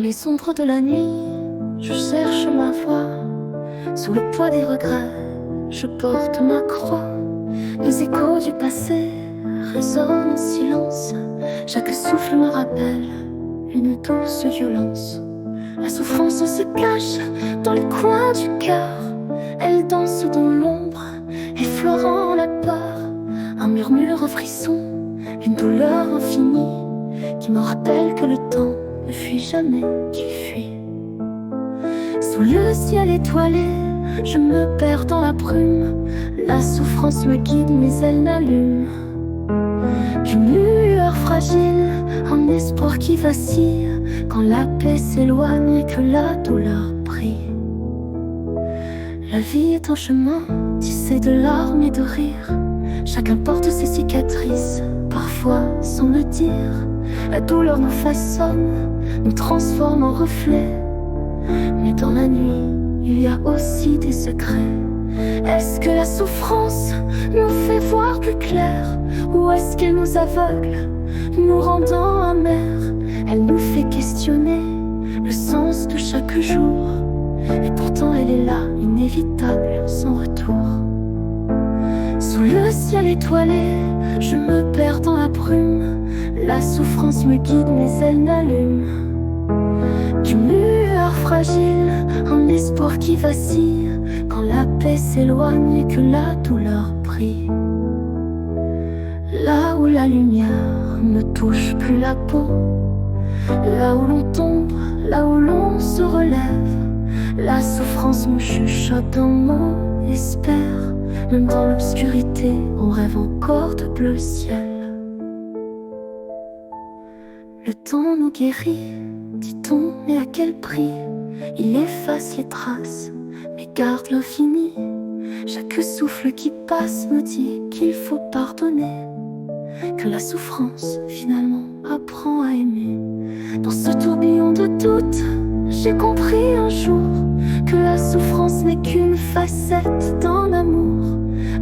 les ombres de la nuit, je cherche ma voie. Sous le poids des regrets, je porte ma croix. Les échos du passé résonnent en silence. Chaque souffle me rappelle une douce violence. La souffrance se cache dans les coins du cœur. Elle danse dans l'ombre, effleurant la peur. Un murmure, un frisson, une douleur infinie qui me rappelle que le temps ne fuit jamais, qu'il fuit. Sous le ciel étoilé, je me perds dans la brume. La souffrance me guide, mais elle n'allume qu'une lueur fragile, un espoir qui vacille quand la paix s'éloigne et que la douleur brille. La vie est un chemin tissé de larmes et de rires. Chacun porte ses cicatrices, parfois sans le dire. La douleur nous façonne, nous transforme en reflets. Mais dans la nuit, il y a aussi des secrets. Est-ce que la souffrance nous fait voir plus clair, ou est-ce qu'elle nous aveugle, nous rendant amers? Elle nous fait questionner le sens de chaque jour, et pourtant elle est là, inévitable, sans retour. Sous le ciel étoilé, je me perds dans la brume. La souffrance me guide, mais elle n'allume qu'une lueur fragile, un espoir qui vacille quand la paix s'éloigne et que la douleur brille. Là où la lumière ne touche plus la peau, là où l'on tombe, là où l'on se relève, la souffrance me chuchote un mot, espère. Même dans l'obscurité, on rêve encore de bleu ciel. Le temps nous guérit, dit-on, mais à quel prix? Il efface les traces, mais garde l'infini. Chaque souffle qui passe me dit qu'il faut pardonner, que la souffrance, finalement, apprend à aimer. Dans ce tourbillon de doute, j'ai compris un jour que la souffrance n'est qu'une facette d'un amour.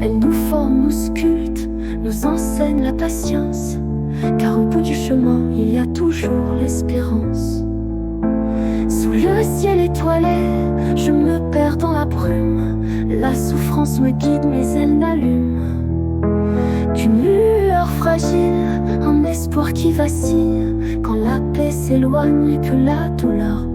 Elle nous forme, nous sculpte, nous enseigne la patience, car au bout du chemin, il y a toujours l'espérance. Sous le ciel étoilé, je me perds dans la brume. La souffrance me guide, mais elle n'allume qu'une lueur fragile, un espoir qui vacille quand la paix s'éloigne et que la douleur